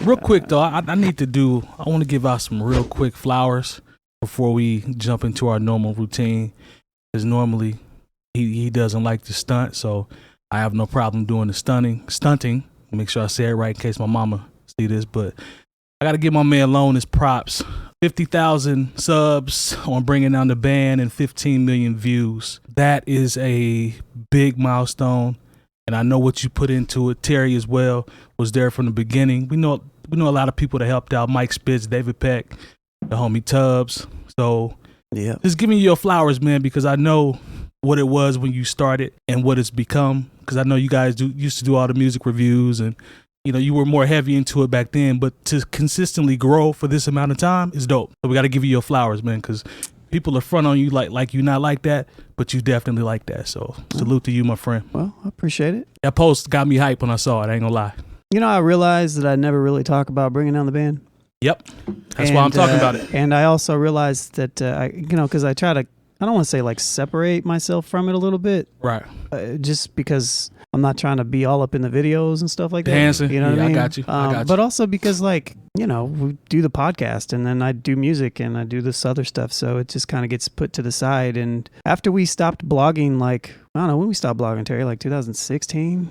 Real quick though, I want to give out some real quick flowers before we jump into our normal routine. Because normally he doesn't like to stunt, so I have no problem doing the stunting. Make sure I say it right in case my mama see this, but I got to give my man Lone his props. 50,000 subs on Bringing Down the Band and 15 million views. That is a big milestone, and I know what you put into it. Terry as well was there from the beginning. We know a lot of people that helped out. Mike Spitz, David Peck, the homie Tubbs. So yeah, just giving you your flowers, man, because I know what it was when you started and what it's become. Because I know you guys used to do all the music reviews, and you were more heavy into it back then. But to consistently grow for this amount of time is dope. So we got to give you your flowers, man, because people are front on you like you not like that, but you definitely like that. So salute to you, my friend. Well, I appreciate it. That post got me hyped when I saw it. I ain't gonna lie. I realized that I never really talk about Bringing Down the Band. Yep, that's why I'm talking about it. And I also realized that because I try to, I don't want to say like separate myself from it a little bit, right? Just because I'm not trying to be all up in the videos and stuff like that. Dancing, what I mean? I got you. But also because we do the podcast and then I do music and I do this other stuff, so it just kind of gets put to the side. And after we stopped blogging, I don't know when we stopped blogging, Terry, like 2016.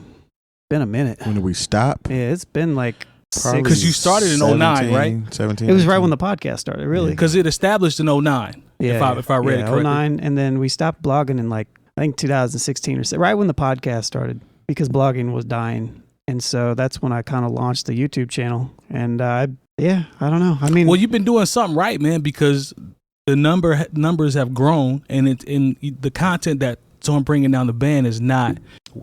Been a minute. When did we stop? Yeah, it's been like. Because you started in 09, right? 17. It was right when the podcast started, really. Because it established in 09, if I read it correctly. 09, and then we stopped blogging in I think 2016 or so, right when the podcast started, because blogging was dying. And so that's when I kind of launched the YouTube channel. And I don't know. I mean, well, you've been doing something right, man, because the numbers have grown, and the content that's on Bringing Down the Band is not.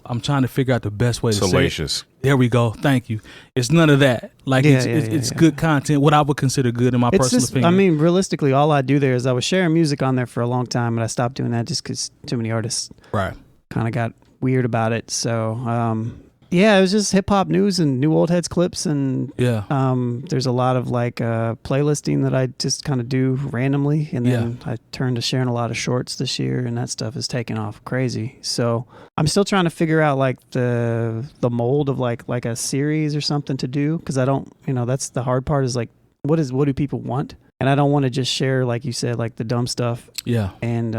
I'm trying to figure out the best way to salacious. Say it. There we go. Thank you. It's none of that. It's good content. What I would consider good in my personal opinion. I mean, realistically, all I do there is I was sharing music on there for a long time, but I stopped doing that just because too many artists kind of got weird about it. So, it was just hip hop news and new old heads clips, and there's a lot of playlisting that I just kind of do randomly, and then I turned to sharing a lot of shorts this year, and that stuff is taking off crazy. So I'm still trying to figure out the mold of like a series or something to do, because I don't, that's the hard part is what do people want, and I don't want to just share, like you said, the dumb stuff. Yeah. And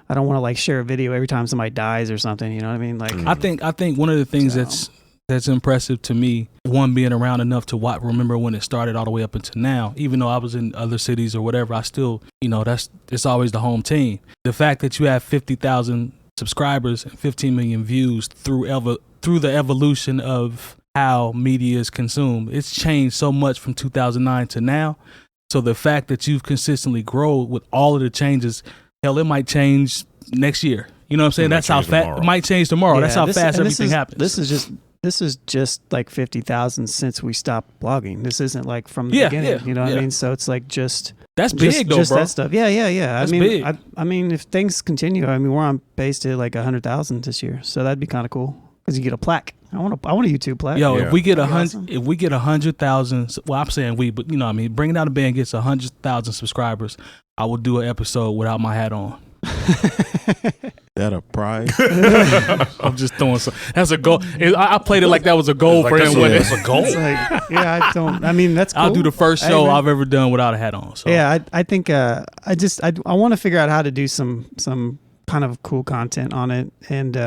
I don't want to share a video every time somebody dies or something. You know what I mean? I think one of the things that's impressive to me, one, being around enough to remember when it started all the way up until now. Even though I was in other cities or whatever, I still, it's always the home team. The fact that you have 50,000 subscribers and 15 million views through the evolution of how media is consumed, it's changed so much from 2009 to now. So the fact that you've consistently grown with all of the changes. Hell, it might change next year. You know what I'm saying? That's how fast it might change tomorrow. That's how fast everything happens. This is just 50,000 since we stopped blogging. This isn't from the beginning. Yeah, you know what I mean? So it's that's big though, just bro. That stuff. Yeah. That's big. I mean, if things continue, we're on pace to 100,000 this year. So that'd be kind of cool because you get a plaque. I want a YouTube plaque. Yo, if we get 100,000, well, I'm saying we, but Bringing Down the Band gets 100,000 subscribers, I will do an episode without my hat on. That a prize? I'm just throwing some. That's a goal. I played it like that was a goal for him. It's a goal. I don't. I mean, that's cool. I'll do the first show I've ever done without a hat on. So. Yeah, I think I want to figure out how to do some kind of cool content on it, and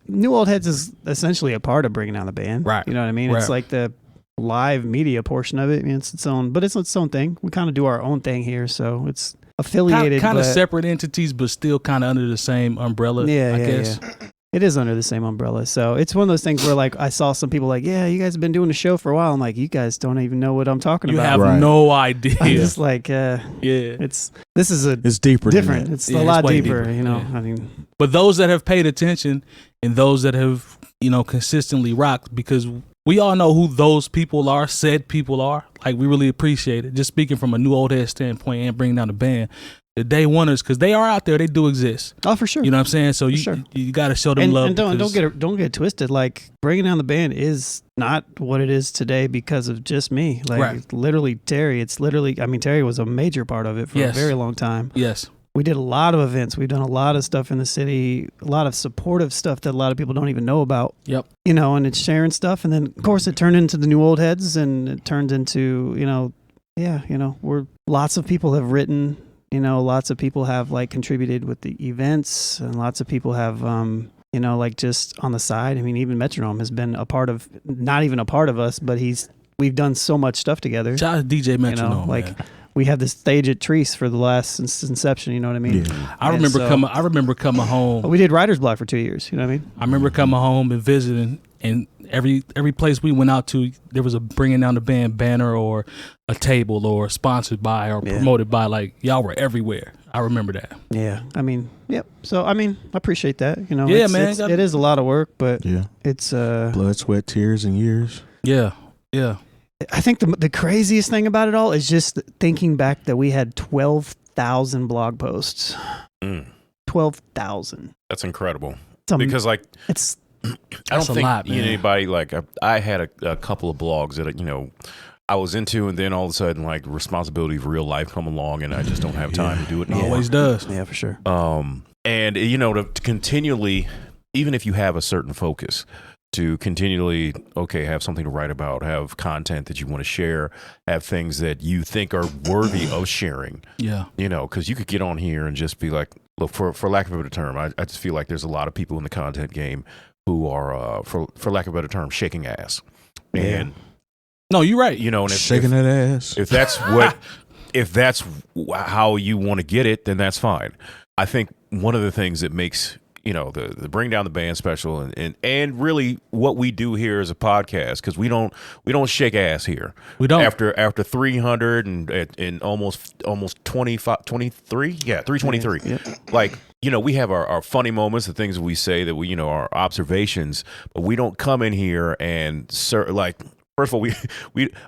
New Old Heads is essentially a part of Bringing Down the Band. Right. You know what I mean? Right. It's like the live media portion of it. It's its own thing. We kind of do our own thing here, so it's affiliated. Kind of separate entities, but still kind of under the same umbrella, I guess. Yeah. It is under the same umbrella. So it's one of those things where I saw some people you guys have been doing the show for a while. I'm like, you guys don't even know what I'm talking about. You have no idea. I'm just it's deeper. Different. Than it's a lot deeper, you know. Yeah. I mean, but those that have paid attention and those that have, consistently rocked, because we all know who those people are, said people are. We really appreciate it. Just speaking from a New Old Head standpoint and Bringing Down the Band, the day oneers, because they are out there, they do exist. Oh, for sure. You know what I'm saying? So you got to show them love. And don't get it twisted. Bringing Down the Band is not what it is today because of just me. Literally Terry. Terry was a major part of it for a very long time. Yes. We did a lot of events. We've done a lot of stuff in the city, a lot of supportive stuff that a lot of people don't even know about. Yep. You know, and it's sharing stuff. And then, of course, it turned into the New Old Heads, and it turned into, lots of people have written, lots of people have like contributed with the events, and lots of people have, just on the side. I mean, even Metronome has been not even a part of us, but we've done so much stuff together. Shout out to DJ Metronome, man. We had this stage at Treese for the last since inception. You know what I mean? Yeah. I remember coming home. We did Writer's Block for 2 years. You know what I mean? I remember coming home and visiting, and every place we went out to, there was a bringing down the band banner or a table or sponsored by or promoted by. Like, y'all were everywhere. I remember that. Yeah. I mean, yep. So I appreciate that. Yeah, man. It is a lot of work, but it's blood, sweat, tears, and years. Yeah. Yeah. I think the craziest thing about it all is just thinking back that we had 12,000 blog posts. 12,000. That's incredible. Because I don't think anybody I had a couple of blogs that I was into, and then all of a sudden responsibility of real life come along, and I just don't have time to do it anymore. Always does. Yeah, for sure. And to continually, even if you have a certain focus, to continually, have something to write about, have content that you want to share, have things that you think are worthy of sharing. Yeah. Because you could get on here and just be like, look, for lack of a better term, I just feel like there's a lot of people in the content game who are, for lack of a better term, shaking ass. And no, you're right. And shaking that ass. If that's how you want to get it, then that's fine. I think one of the things that makes the Bring Down the Band special and really what we do here as a podcast, because we don't shake ass here. We don't. After 300 and almost 25, 23, 323. Yeah. We have our funny moments, the things that we say that we our observations, but we don't come in here and first of all,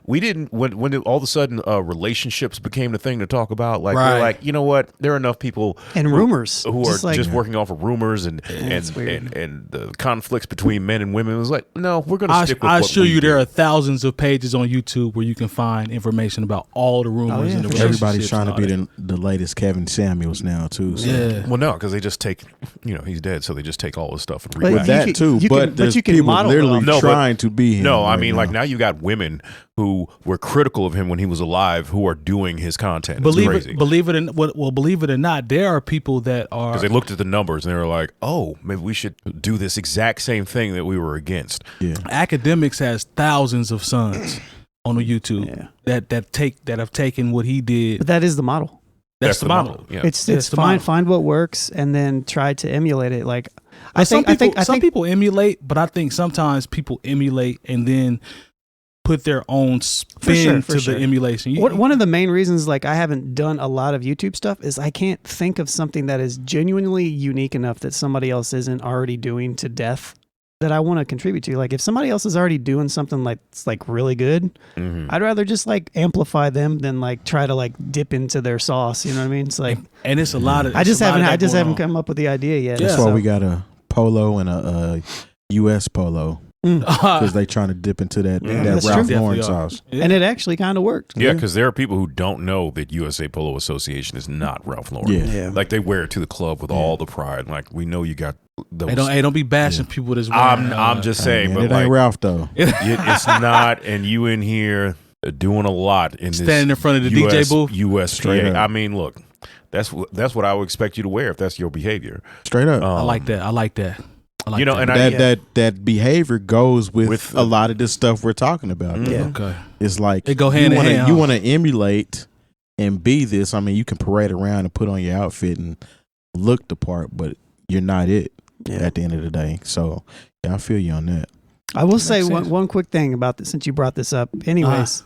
we didn't when all of a sudden relationships became the thing to talk about. We're like, you know what? There are enough people and rumors who are just working off of rumors and the conflicts between men and women. It was like, no, we're going to stick with. I assure you, there are thousands of pages on YouTube where you can find information about all the rumors and the relationships. Everybody's trying to be the latest Kevin Samuels now too. So. Yeah. Well, no, because they just take, he's dead, so they just take all his stuff and with that too. But there's people literally trying to be him. No, I mean, now you got women who were critical of him when he was alive who are doing his content. Believe it or not, there are people that are, because they looked at the numbers and they were like, oh, maybe we should do this exact same thing that we were against. Yeah. Academics has thousands of sons on the YouTube that have taken what he did. But that is the model. That's the model. Yeah. It's find what works and then try to emulate it. Some people emulate, but I think sometimes people emulate and then put their own spin to the emulation. One of the main reasons I haven't done a lot of YouTube stuff is I can't think of something that is genuinely unique enough that somebody else isn't already doing to death that I want to contribute to. If somebody else is already doing something that's really good, I'd rather just amplify them than try to dip into their sauce. You know what I mean? It's and it's a lot of. I just haven't come up with the idea yet. That's why we got a polo and a U.S. polo. Because they trying to dip into that Ralph Lauren sauce. Yeah. And it actually kind of worked. Yeah, because there are people who don't know that USA Polo Association is not Ralph Lauren. Yeah. They wear it to the club with all the pride. We know you got those. Hey, don't be bashing people that's wearing I'm just saying. But it ain't Ralph, though. It's not, and you in here doing a lot in standing in front of the US, DJ booth. USPA. I mean, look, that's what I would expect you to wear if that's your behavior. Straight up. I like that. And that behavior goes with a lot of this stuff we're talking about. Yeah. Okay. It's like they go hand in hand. You want to emulate and be this. I mean, you can parade around and put on your outfit and look the part, but you're not it at the end of the day. So I feel you on that. I will say one quick thing about this since you brought this up. Anyways,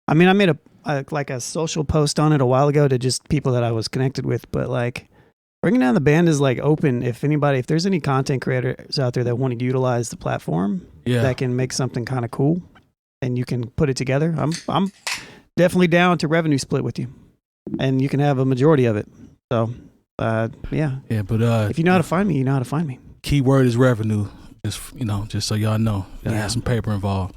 I made a social post on it a while ago to just people that I was connected with, but Bringing Down the Band is open. If there's any content creators out there that want to utilize the platform that can make something kind of cool and you can put it together, I'm definitely down to revenue split with you, and you can have a majority of it. So, But if you know how to find me, you know how to find me. Keyword is revenue. Just so y'all know, gotta have some paper involved.